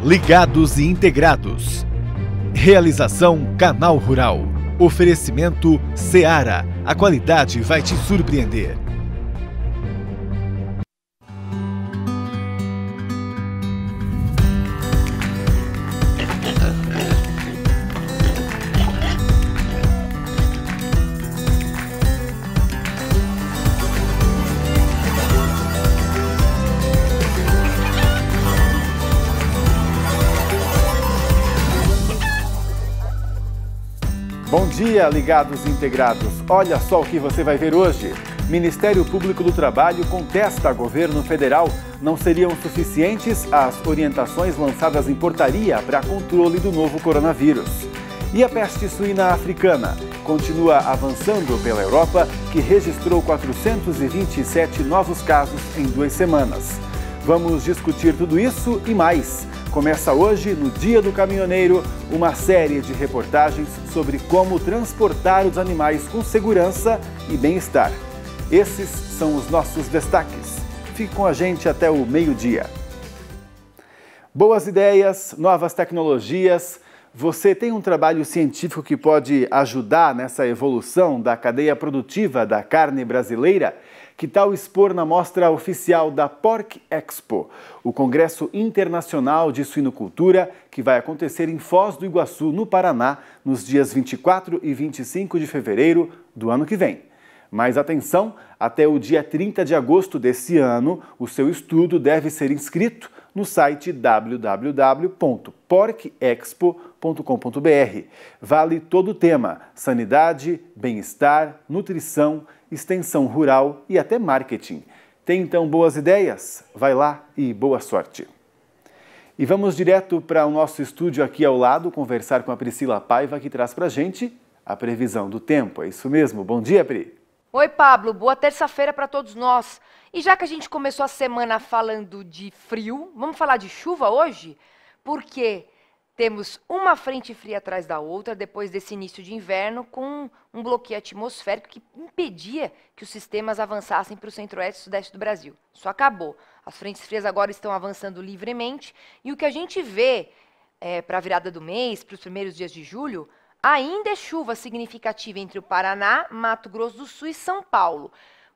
Ligados e integrados. Realização Canal Rural. Oferecimento Seara. A qualidade vai te surpreender. Bom dia, ligados e integrados. Olha só o que você vai ver hoje. Ministério Público do Trabalho contesta a governo federal. Não seriam suficientes as orientações lançadas em portaria para controle do novo coronavírus. E a peste suína africana continua avançando pela Europa, que registrou 427 novos casos em 2 semanas. Vamos discutir tudo isso e mais. Começa hoje, no Dia do Caminhoneiro, uma série de reportagens sobre como transportar os animais com segurança e bem-estar. Esses são os nossos destaques. Fique com a gente até o meio-dia. Boas ideias, novas tecnologias. Você tem um trabalho científico que pode ajudar nessa evolução da cadeia produtiva da carne brasileira? Que tal expor na mostra oficial da Porc Expo, o Congresso Internacional de Suinocultura, que vai acontecer em Foz do Iguaçu, no Paraná, nos dias 24 e 25 de fevereiro do ano que vem. Mas atenção, até o dia 30 de agosto desse ano, o seu estudo deve ser inscrito no site www.porcexpo.com.br. Vale todo o tema: sanidade, bem-estar, nutrição, extensão rural e até marketing. Tem então boas ideias? Vai lá e boa sorte! E vamos direto para o nosso estúdio aqui ao lado conversar com a Priscila Paiva, que traz para a gente a previsão do tempo. É isso mesmo? Bom dia, Pri! Oi, Pablo. Boa terça-feira para todos nós. E já que a gente começou a semana falando de frio, vamos falar de chuva hoje? Porque temos uma frente fria atrás da outra, depois desse início de inverno, com um bloqueio atmosférico que impedia que os sistemas avançassem para o centro-oeste e sudeste do Brasil. Isso acabou. As frentes frias agora estão avançando livremente e o que a gente vê para a virada do mês, para os primeiros dias de julho, ainda é chuva significativa entre o Paraná, Mato Grosso do Sul e São Paulo.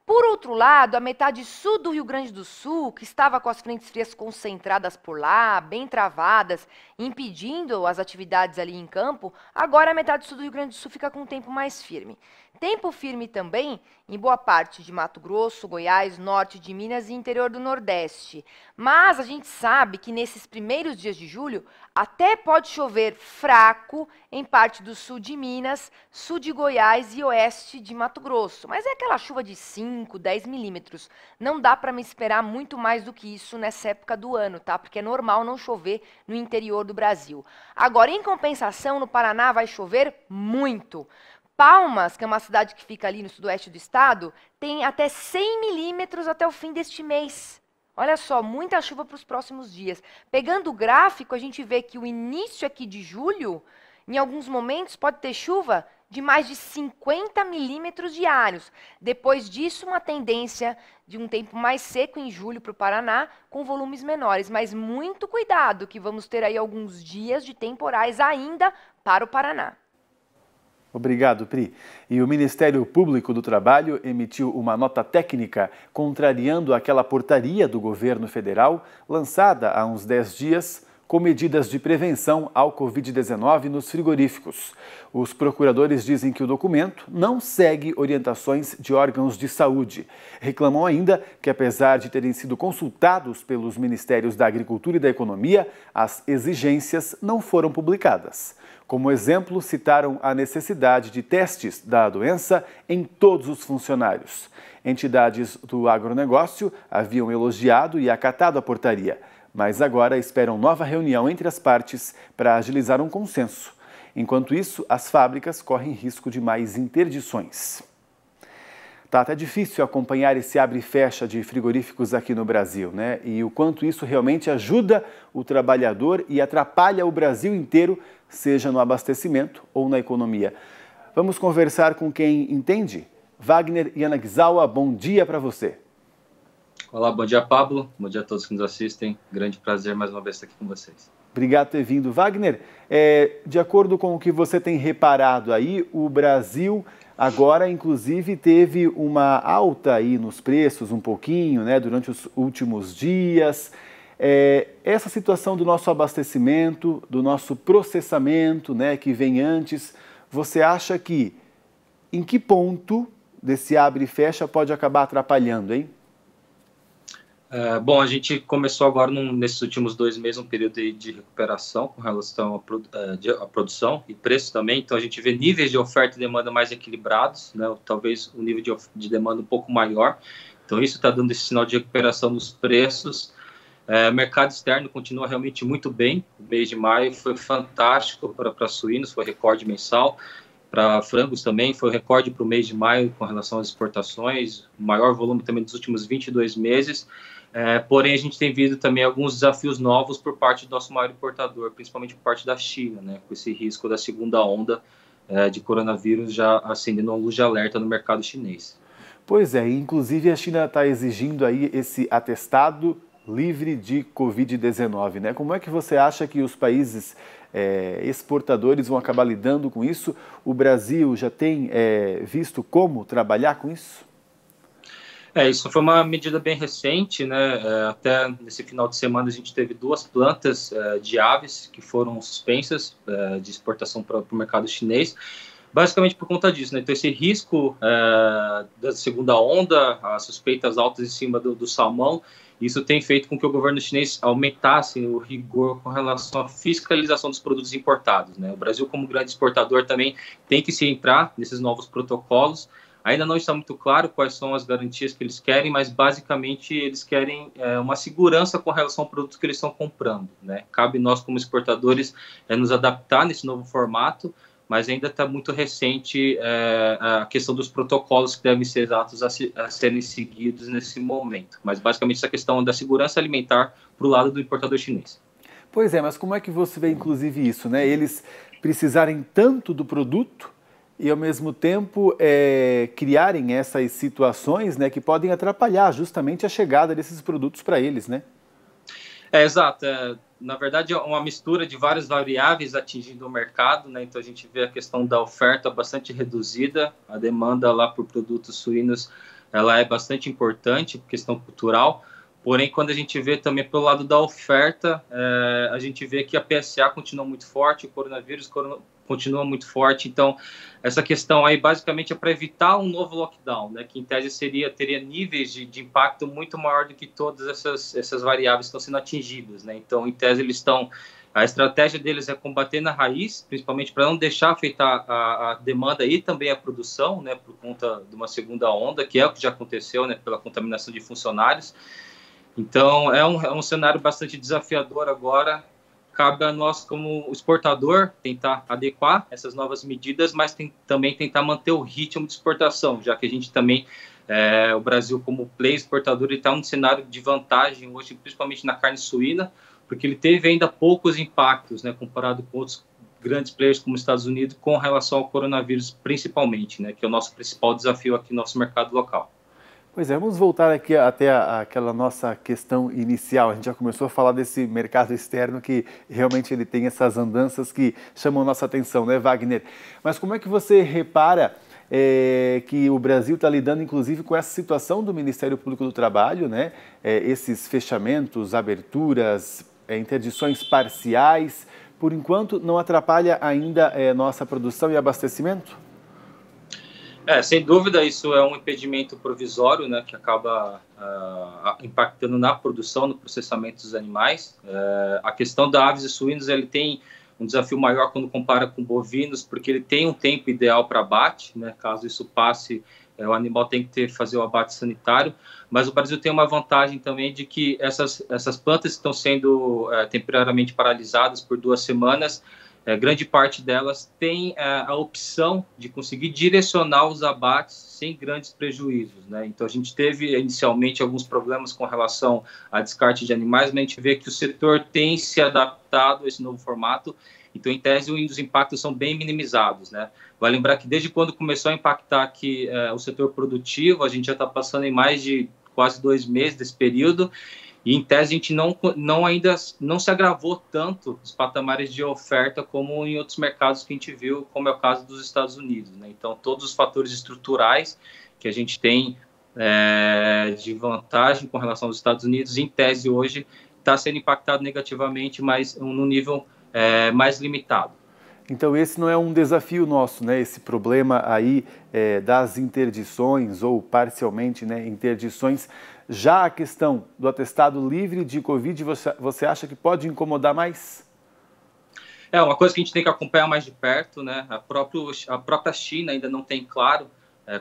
Por outro lado, a metade sul do Rio Grande do Sul, que estava com as frentes frias concentradas por lá, bem travadas, impedindo as atividades ali em campo, agora a metade sul do Rio Grande do Sul fica com um tempo mais firme. Tempo firme também em boa parte de Mato Grosso, Goiás, norte de Minas e interior do Nordeste. Mas a gente sabe que nesses primeiros dias de julho até pode chover fraco em parte do sul de Minas, sul de Goiás e oeste de Mato Grosso. Mas é aquela chuva de 5, 10 milímetros. Não dá para me esperar muito mais do que isso nessa época do ano, tá? Porque é normal não chover no interior do Brasil. Agora, em compensação, no Paraná vai chover muito. Palmas, que é uma cidade que fica ali no sudoeste do estado, tem até 100 milímetros até o fim deste mês. Olha só, muita chuva para os próximos dias. Pegando o gráfico, a gente vê que o início aqui de julho, em alguns momentos, pode ter chuva de mais de 50 milímetros diários. Depois disso, uma tendência de um tempo mais seco em julho para o Paraná, com volumes menores. Mas muito cuidado, que vamos ter aí alguns dias de temporais ainda para o Paraná. Obrigado, Pri. E o Ministério Público do Trabalho emitiu uma nota técnica contrariando aquela portaria do governo federal lançada há uns 10 dias com medidas de prevenção ao Covid-19 nos frigoríficos. Os procuradores dizem que o documento não segue orientações de órgãos de saúde. Reclamam ainda que, apesar de terem sido consultados pelos Ministérios da Agricultura e da Economia, as exigências não foram publicadas. Como exemplo, citaram a necessidade de testes da doença em todos os funcionários. Entidades do agronegócio haviam elogiado e acatado a portaria, mas agora esperam nova reunião entre as partes para agilizar um consenso. Enquanto isso, as fábricas correm risco de mais interdições. Tá até difícil acompanhar esse abre e fecha de frigoríficos aqui no Brasil, né? E o quanto isso realmente ajuda o trabalhador e atrapalha o Brasil inteiro, seja no abastecimento ou na economia. Vamos conversar com quem entende? Wagner Yanagisawa, bom dia para você. Olá, bom dia, Pablo. Bom dia a todos que nos assistem. Grande prazer mais uma vez estar aqui com vocês. Obrigado por ter vindo. Wagner, de acordo com o que você tem reparado aí, o Brasil agora, inclusive, teve uma alta aí nos preços um pouquinho, né, durante os últimos dias. Essa situação do nosso abastecimento, do nosso processamento, né, que vem antes, você acha que em que ponto desse abre e fecha pode acabar atrapalhando, hein? Bom, a gente começou agora, nesses últimos 2 meses, um período de recuperação com relação à produção e preço também. Então, a gente vê níveis de oferta e demanda mais equilibrados, né? Talvez um nível de demanda um pouco maior. Então, isso está dando esse sinal de recuperação nos preços. O mercado externo continua realmente muito bem. O mês de maio foi fantástico para suínos, foi recorde mensal. Para frangos também, foi recorde para o mês de maio com relação às exportações, o maior volume também dos últimos 22 meses. Porém, a gente tem visto também alguns desafios novos por parte do nosso maior importador, principalmente por parte da China, né, com esse risco da segunda onda de coronavírus já acendendo uma luz de alerta no mercado chinês. Pois é, inclusive a China está exigindo aí esse atestado livre de Covid-19, né? Como é que você acha que os países exportadores vão acabar lidando com isso? O Brasil já tem visto como trabalhar com isso? Isso foi uma medida bem recente, né? Até nesse final de semana a gente teve 2 plantas de aves que foram suspensas de exportação para o mercado chinês, basicamente por conta disso, né? Então esse risco da segunda onda, as suspeitas altas em cima do salmão, isso tem feito com que o governo chinês aumentasse o rigor com relação à fiscalização dos produtos importados, né? O Brasil, como grande exportador, também tem que se entrar nesses novos protocolos. Ainda não está muito claro quais são as garantias que eles querem, mas basicamente eles querem uma segurança com relação ao produto que eles estão comprando, né? Cabe nós, como exportadores, nos adaptar nesse novo formato, mas ainda está muito recente a questão dos protocolos que devem ser exatos a serem seguidos nesse momento. Mas basicamente essa questão da segurança alimentar para o lado do importador chinês. Pois é, mas como é que você vê inclusive isso, né? Eles precisarem tanto do produto e ao mesmo tempo criarem essas situações, né, que podem atrapalhar justamente a chegada desses produtos para eles, né? Exato. Na verdade, é uma mistura de várias variáveis atingindo o mercado, né? Então a gente vê a questão da oferta bastante reduzida, a demanda lá por produtos suínos, ela é bastante importante, por questão cultural. Porém, quando a gente vê também pelo lado da oferta, a gente vê que a PSA continua muito forte, o coronavírus continua muito forte. Então, essa questão aí basicamente é para evitar um novo lockdown, né? Que em tese teria níveis de impacto muito maior do que todas essas variáveis que estão sendo atingidas, né? Então, em tese, a estratégia deles é combater na raiz, principalmente para não deixar afetar a demanda e também a produção, né? Por conta de uma segunda onda, que é o que já aconteceu, né? Pela contaminação de funcionários. Então, é um cenário bastante desafiador agora. Cabe a nós, como exportador, tentar adequar essas novas medidas, mas também tentar manter o ritmo de exportação, já que a gente também, o Brasil, como player exportador, ele está num cenário de vantagem hoje, principalmente na carne suína, porque ele teve ainda poucos impactos, né, comparado com outros grandes players como os Estados Unidos, com relação ao coronavírus, principalmente, né, que é o nosso principal desafio aqui no nosso mercado local. Pois é, vamos voltar aqui até aquela nossa questão inicial. A gente já começou a falar desse mercado externo que realmente ele tem essas andanças que chamam nossa atenção, né, Wagner? Mas como é que você repara que o Brasil está lidando, inclusive, com essa situação do Ministério Público do Trabalho, né? Esses fechamentos, aberturas, interdições parciais, por enquanto não atrapalha ainda nossa produção e abastecimento? Sem dúvida, isso é um impedimento provisório, né, que acaba impactando na produção, no processamento dos animais. A questão da aves e suínos, ele tem um desafio maior quando compara com bovinos, porque ele tem um tempo ideal para abate, né, caso isso passe, o animal tem que fazer o abate sanitário, mas o Brasil tem uma vantagem também de que essas plantas que estão sendo temporariamente paralisadas por 2 semanas, grande parte delas tem a opção de conseguir direcionar os abates sem grandes prejuízos, né? Então, a gente teve inicialmente alguns problemas com relação a descarte de animais, mas a gente vê que o setor tem se adaptado a esse novo formato. Então, em tese, os impactos são bem minimizados, né? Vai lembrar que desde quando começou a impactar aqui o setor produtivo, a gente já está passando em mais de quase 2 meses desse período, e em tese a gente ainda não se agravou tanto os patamares de oferta como em outros mercados que a gente viu, como é o caso dos Estados Unidos, né? Então, todos os fatores estruturais que a gente tem de vantagem com relação aos Estados Unidos, em tese hoje, está sendo impactado negativamente, mas no nível mais limitado. Então esse não é um desafio nosso, né? Esse problema aí das interdições ou parcialmente, né, interdições. Já a questão do atestado livre de Covid, você acha que pode incomodar mais? É uma coisa que a gente tem que acompanhar mais de perto, né? A própria China ainda não tem claro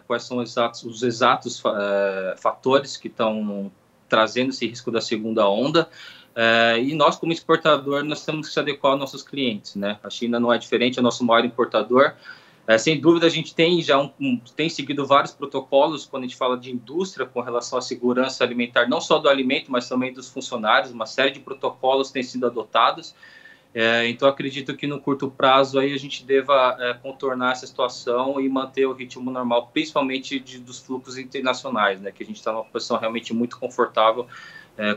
quais são os exatos fatores que estão trazendo esse risco da segunda onda. E nós, como exportador, nós temos que se adequar aos nossos clientes, né? A China não é diferente, é o nosso maior importador. Sem dúvida, a gente tem tem seguido vários protocolos quando a gente fala de indústria com relação à segurança alimentar, não só do alimento, mas também dos funcionários. Uma série de protocolos têm sido adotados. Então, acredito que no curto prazo aí a gente deva contornar essa situação e manter o ritmo normal, principalmente dos fluxos internacionais, né? Que a gente está numa posição realmente muito confortável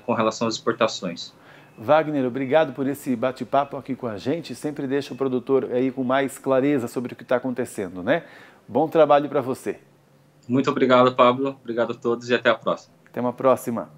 com relação às exportações. Wagner, obrigado por esse bate-papo aqui com a gente. Sempre deixa o produtor aí com mais clareza sobre o que está acontecendo, né? Bom trabalho para você. Muito obrigado, Pablo. Obrigado a todos e até a próxima. Até uma próxima.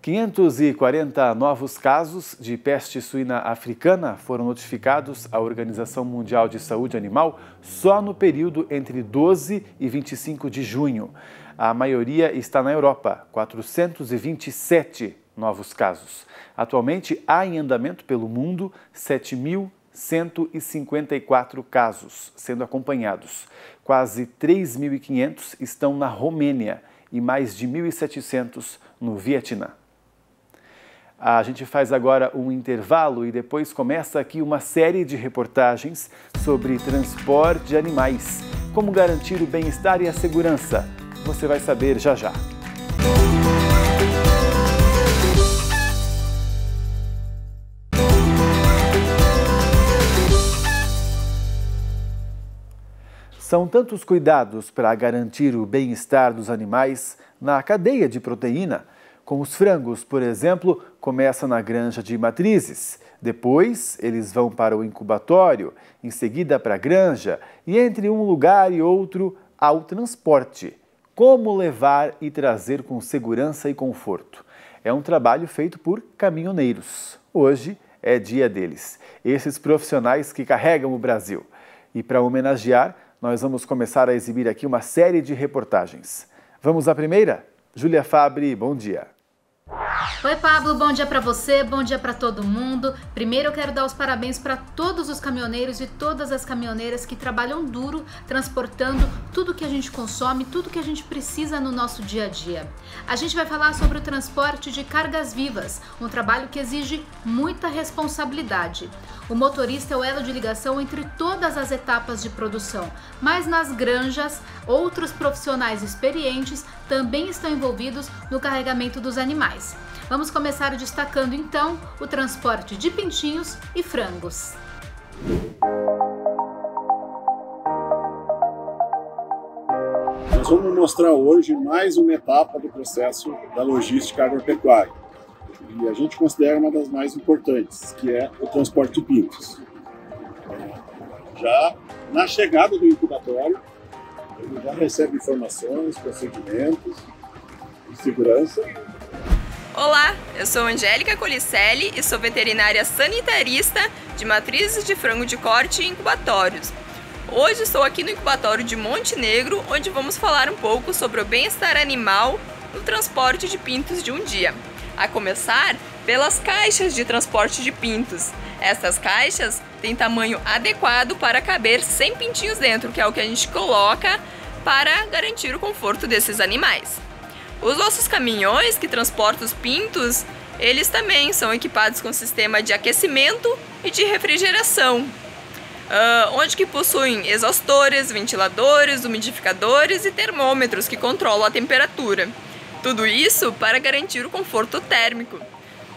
540 novos casos de peste suína africana foram notificados à Organização Mundial de Saúde Animal só no período entre 12 e 25 de junho. A maioria está na Europa, 427 novos casos. Atualmente, há em andamento pelo mundo 7.154 casos sendo acompanhados. Quase 3.500 estão na Romênia e mais de 1.700 no Vietnã. A gente faz agora um intervalo e depois começa aqui uma série de reportagens sobre transporte de animais. Como garantir o bem-estar e a segurança? Você vai saber já já. São tantos cuidados para garantir o bem-estar dos animais na cadeia de proteína. Com os frangos, por exemplo, começa na granja de matrizes. Depois, eles vão para o incubatório, em seguida para a granja e entre um lugar e outro há o transporte. Como levar e trazer com segurança e conforto? É um trabalho feito por caminhoneiros. Hoje é dia deles. Esses profissionais que carregam o Brasil. E para homenagear, nós vamos começar a exibir aqui uma série de reportagens. Vamos à primeira? Júlia Fabre, bom dia. Oi, Pablo, bom dia para você, bom dia para todo mundo. Primeiro eu quero dar os parabéns para todos os caminhoneiros e todas as caminhoneiras que trabalham duro, transportando tudo que a gente consome, tudo que a gente precisa no nosso dia a dia. A gente vai falar sobre o transporte de cargas vivas, um trabalho que exige muita responsabilidade. O motorista é o elo de ligação entre todas as etapas de produção, mas nas granjas, outros profissionais experientes também estão envolvidos no carregamento dos animais. Vamos começar destacando então o transporte de pintinhos e frangos. Nós vamos mostrar hoje mais uma etapa do processo da logística agropecuária. E a gente considera uma das mais importantes, que é o transporte de pintos. Já na chegada do incubatório, ele já recebe informações, procedimentos de segurança. Olá, eu sou Angélica Colicelli e sou veterinária sanitarista de matrizes de frango de corte e incubatórios. Hoje estou aqui no incubatório de Monte Negro, onde vamos falar um pouco sobre o bem-estar animal no transporte de pintos de um dia. A começar pelas caixas de transporte de pintos. Essas caixas têm tamanho adequado para caber 100 pintinhos dentro, que é o que a gente coloca para garantir o conforto desses animais. Os nossos caminhões que transportam os pintos, eles também são equipados com sistema de aquecimento e de refrigeração, onde que possuem exaustores, ventiladores, umidificadores e termômetros que controlam a temperatura. Tudo isso para garantir o conforto térmico.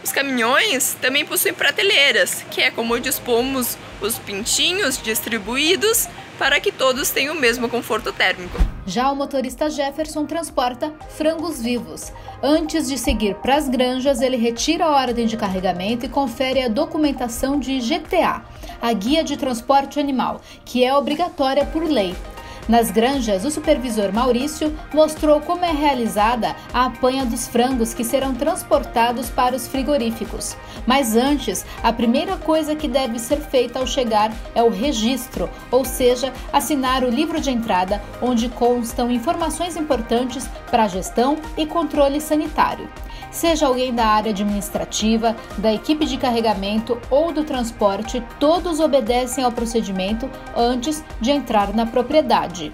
Os caminhões também possuem prateleiras, que é como dispomos os pintinhos distribuídos para que todos tenham o mesmo conforto térmico. Já o motorista Jefferson transporta frangos vivos. Antes de seguir para as granjas, ele retira a ordem de carregamento e confere a documentação de GTA, a Guia de Transporte Animal, que é obrigatória por lei. Nas granjas, o supervisor Maurício mostrou como é realizada a apanha dos frangos que serão transportados para os frigoríficos. Mas antes, a primeira coisa que deve ser feita ao chegar é o registro, ou seja, assinar o livro de entrada, onde constam informações importantes para a gestão e controle sanitário. Seja alguém da área administrativa, da equipe de carregamento ou do transporte, todos obedecem ao procedimento antes de entrar na propriedade.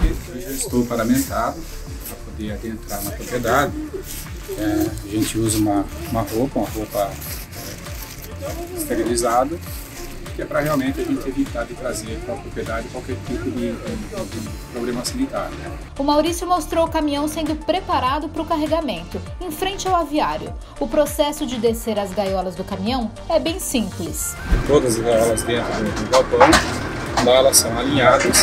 Eu já estou paramentado para poder adentrar na propriedade. A gente usa uma roupa esterilizada, que é para realmente a gente evitar de trazer para a propriedade qualquer tipo de problema sanitário. O Maurício mostrou o caminhão sendo preparado para o carregamento, em frente ao aviário. O processo de descer as gaiolas do caminhão é bem simples. Todas as gaiolas dentro do galpão, lá elas são alinhadas,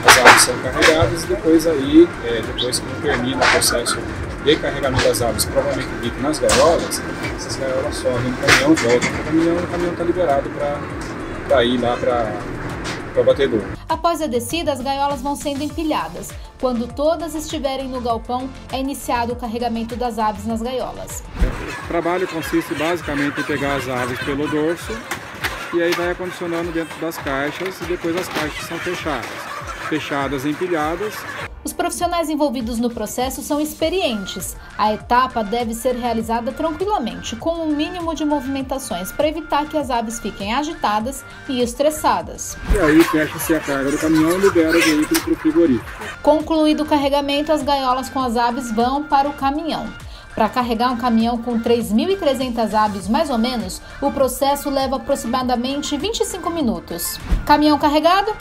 as aves são carregadas e depois que termina o processo de carregamento das aves, provavelmente dito nas gaiolas, essas gaiolas sobem no caminhão, voltam para o caminhão está liberado para ir lá para o batedor. Após a descida, as gaiolas vão sendo empilhadas. Quando todas estiverem no galpão, é iniciado o carregamento das aves nas gaiolas. O trabalho consiste basicamente em pegar as aves pelo dorso e aí vai acondicionando dentro das caixas e depois as caixas são fechadas e empilhadas. Os profissionais envolvidos no processo são experientes. A etapa deve ser realizada tranquilamente, com um mínimo de movimentações, para evitar que as aves fiquem agitadas e estressadas. E aí fecha-se a carga do caminhão e libera o veículo para o frigorífico. Concluído o carregamento, as gaiolas com as aves vão para o caminhão. Para carregar um caminhão com 3.300 aves, mais ou menos, o processo leva aproximadamente 25 minutos. Caminhão carregado?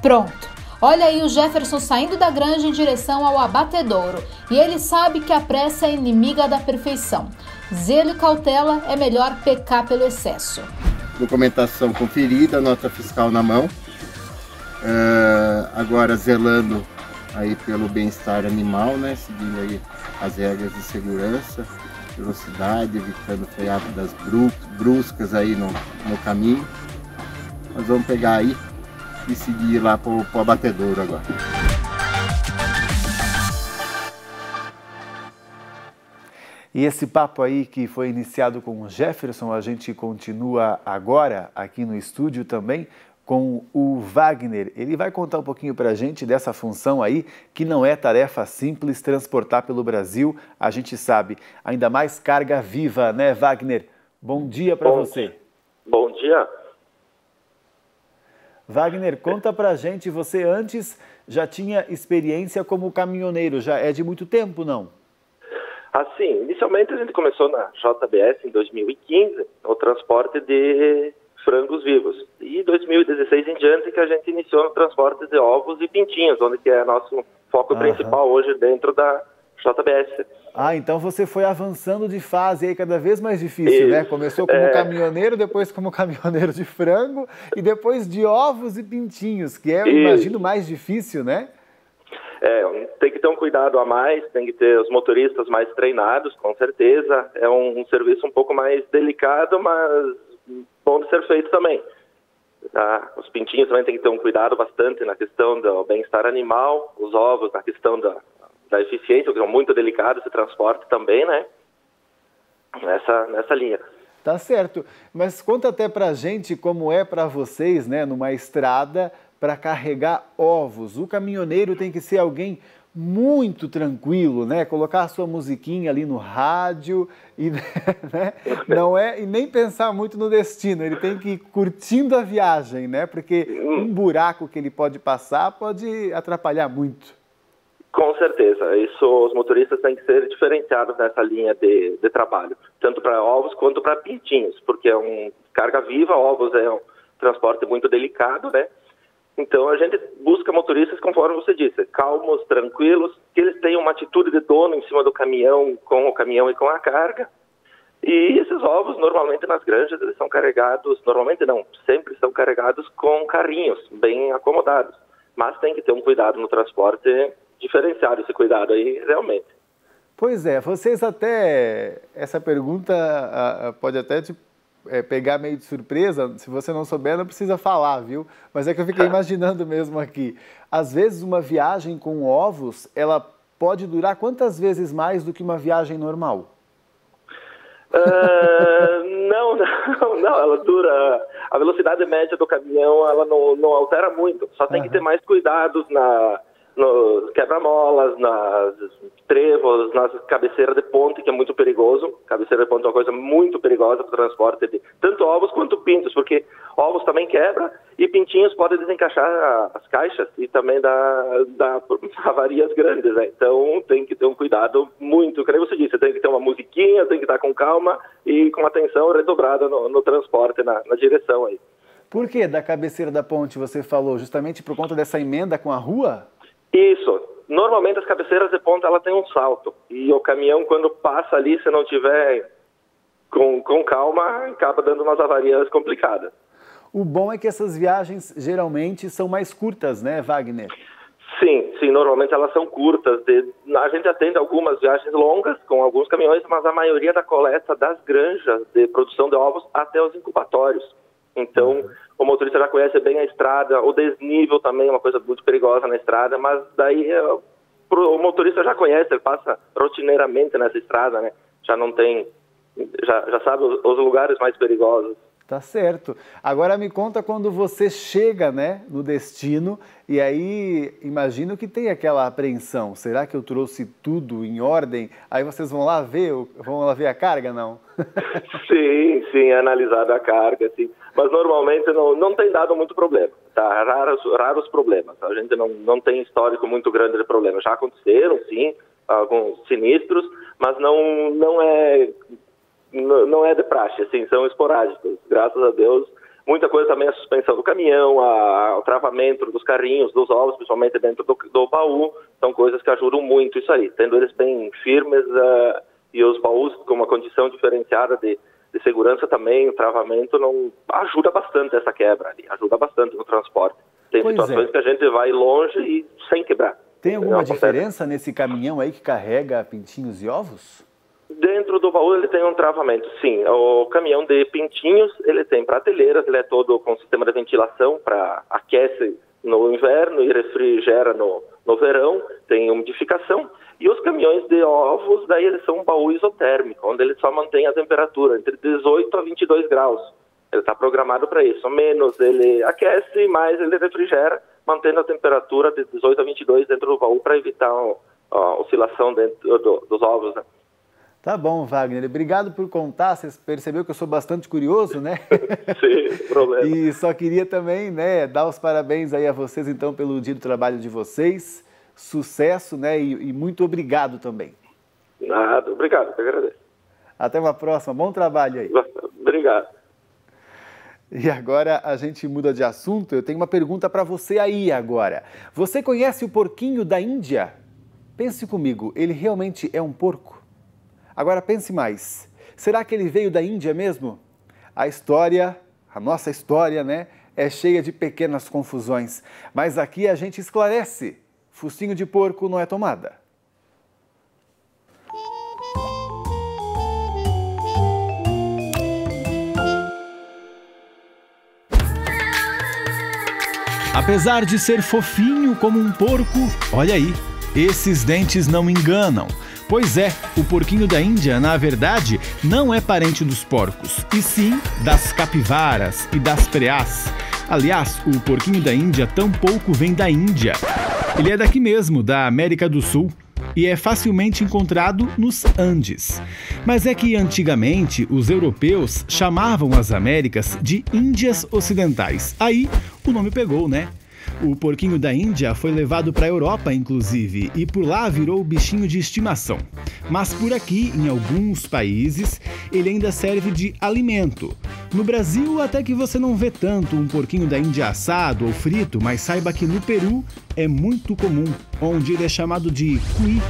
Pronto! Olha aí o Jefferson saindo da granja em direção ao abatedouro. E ele sabe que a pressa é inimiga da perfeição. Zelo e cautela é melhor pecar pelo excesso. Documentação conferida, nota fiscal na mão. Agora zelando aí pelo bem-estar animal, né? Seguindo aí as regras de segurança, velocidade, evitando freadas bruscas aí no caminho. Nós vamos pegar aí e seguir lá para o abatedouro agora. E esse papo aí que foi iniciado com o Jefferson, a gente continua agora aqui no estúdio também com o Wagner. Ele vai contar um pouquinho para a gente dessa função aí, que não é tarefa simples transportar pelo Brasil, a gente sabe, ainda mais carga viva, né, Wagner? Bom dia para você. Bom dia. Wagner, conta pra gente, você antes já tinha experiência como caminhoneiro, já é de muito tempo, não? Assim, inicialmente a gente começou na JBS em 2015, o transporte de frangos vivos. E em 2016 em diante que a gente iniciou no transporte de ovos e pintinhos, onde que é nosso foco principal hoje dentro da JBS. Ah, então você foi avançando de fase aí cada vez mais difícil, né? Começou como caminhoneiro, depois como caminhoneiro de frango e depois de ovos e pintinhos, que é, eu imagino, mais difícil, né? Tem que ter um cuidado a mais, tem que ter os motoristas mais treinados, com certeza. É um serviço um pouco mais delicado, mas bom de ser feito também. Os pintinhos também tem que ter um cuidado bastante na questão do bem-estar animal, os ovos na questão da eficiência, que é muito delicado esse transporte também, né? Nessa linha. Tá certo. Mas conta até pra gente como é para vocês, né, numa estrada, para carregar ovos. O caminhoneiro tem que ser alguém muito tranquilo, né? Colocar a sua musiquinha ali no rádio e, né? Não é, e nem pensar muito no destino. Ele tem que ir curtindo a viagem, né? Porque um buraco que ele pode passar pode atrapalhar muito. Com certeza, os motoristas têm que ser diferenciados nessa linha de trabalho, tanto para ovos quanto para pintinhos, porque é carga viva, ovos é um transporte muito delicado, né? Então a gente busca motoristas, conforme você disse, calmos, tranquilos, que eles tenham uma atitude de dono em cima do caminhão, com o caminhão e com a carga. E esses ovos, normalmente nas granjas, eles são carregados, normalmente não, sempre são carregados com carrinhos bem acomodados. mas tem que ter um cuidado no transporte diferenciado, esse cuidado aí realmente. Pois é, vocês até, essa pergunta pode até te pegar meio de surpresa, se você não souber não precisa falar, viu? Mas é que eu fiquei imaginando mesmo aqui, às vezes uma viagem com ovos, ela pode durar quantas vezes mais do que uma viagem normal? Não, ela dura, a velocidade média do caminhão, ela não altera muito, só tem que ter mais cuidados nos quebra-molas, nas trevos, nas cabeceiras de ponte, que é muito perigoso. Cabeceira de ponte é uma coisa muito perigosa para o transporte de tanto ovos quanto pintos, porque ovos também quebra e pintinhos podem desencaixar as caixas e também dar avarias grandes, né? Então tem que ter um cuidado muito, como você disse, tem que ter uma musiquinha, tem que estar com calma e com atenção redobrada no transporte, na direção aí. Por que da cabeceira da ponte você falou? Justamente por conta dessa emenda com a rua? Isso. Normalmente as cabeceiras de ponta ela tem um salto e o caminhão quando passa ali, se não tiver com calma, acaba dando umas avarias complicadas. O bom é que essas viagens geralmente são mais curtas, né, Wagner? Sim, normalmente elas são curtas. A gente atende algumas viagens longas com alguns caminhões, mas a maioria da coleta das granjas de produção de ovos até os incubatórios. Então, o motorista já conhece bem a estrada, o desnível também é uma coisa muito perigosa na estrada, mas daí o motorista já conhece, ele passa rotineiramente nessa estrada, né? Já sabe os lugares mais perigosos. Tá certo. Agora me conta quando você chega, né, no destino e aí imagino que tem aquela apreensão. Será que eu trouxe tudo em ordem? Aí vocês vão lá ver a carga, não? Sim, é analisada a carga, sim. Mas normalmente não tem dado muito problema, tá? Raros problemas. A gente não tem histórico muito grande de problemas. Já aconteceram, sim, alguns sinistros, mas não é de praxe, assim, são esporádicos, graças a Deus. Muita coisa também a suspensão do caminhão, o travamento dos carrinhos, dos ovos, principalmente dentro do baú, são coisas que ajudam muito isso aí. Tendo eles bem firmes e os baús com uma condição diferenciada de segurança também, o travamento não ajuda bastante essa quebra ali, ajuda bastante no transporte. Tem situações que a gente vai longe e sem quebrar. Tem alguma diferença nesse caminhão aí que carrega pintinhos e ovos? Dentro do baú ele tem um travamento, sim. O caminhão de pintinhos, ele tem prateleiras, ele é todo com sistema de ventilação para aquece no inverno e refrigera no verão, tem umidificação. E os caminhões de ovos, daí eles são um baú isotérmico, onde ele só mantém a temperatura entre 18 a 22 graus. Ele está programado para isso. Menos ele aquece, mais ele refrigera, mantendo a temperatura de 18 a 22 dentro do baú para evitar a oscilação dentro dos ovos, né? Tá bom, Wagner. Obrigado por contar. Você percebeu que eu sou bastante curioso, né? Sim, problema. E só queria também, né, dar os parabéns aí a vocês, então, pelo dia do trabalho de vocês. Sucesso, né? E muito obrigado também. Nada, obrigado, eu agradeço. Até uma próxima. Bom trabalho aí. Obrigado. E agora a gente muda de assunto. Eu tenho uma pergunta para você aí agora. Você conhece o porquinho da Índia? Pense comigo, ele realmente é um porco? Agora pense mais, será que ele veio da Índia mesmo? A nossa história, né, é cheia de pequenas confusões, mas aqui a gente esclarece, focinho de porco não é tomada. Apesar de ser fofinho como um porco, olha aí, esses dentes não enganam. Pois é, o porquinho da Índia, na verdade, não é parente dos porcos, e sim das capivaras e das preás. Aliás, o porquinho da Índia tampouco vem da Índia. Ele é daqui mesmo, da América do Sul, e é facilmente encontrado nos Andes. Mas é que antigamente os europeus chamavam as Américas de Índias Ocidentais. Aí o nome pegou, né? O porquinho da Índia foi levado para a Europa, inclusive, e por lá virou bichinho de estimação. Mas por aqui, em alguns países, ele ainda serve de alimento. No Brasil, até que você não vê tanto um porquinho da Índia assado ou frito, mas saiba que no Peru é muito comum, onde ele é chamado de cuy.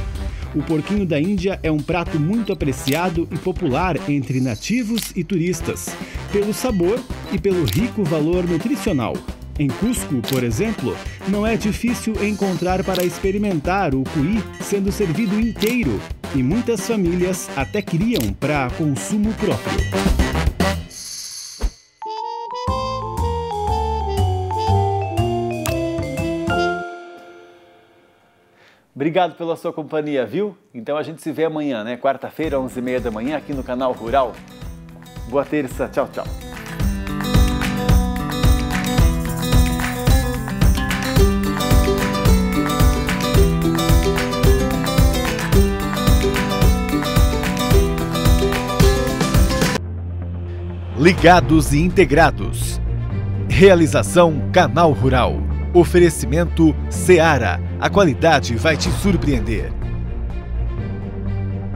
O porquinho da Índia é um prato muito apreciado e popular entre nativos e turistas, pelo sabor e pelo rico valor nutricional. Em Cusco, por exemplo, não é difícil encontrar para experimentar o cuy sendo servido inteiro, e muitas famílias até criam para consumo próprio. Obrigado pela sua companhia, viu? Então a gente se vê amanhã, né? Quarta-feira, 11h30 da manhã, aqui no Canal Rural. Boa terça, tchau, tchau. Ligados e integrados. Realização Canal Rural. Oferecimento Seara. A qualidade vai te surpreender.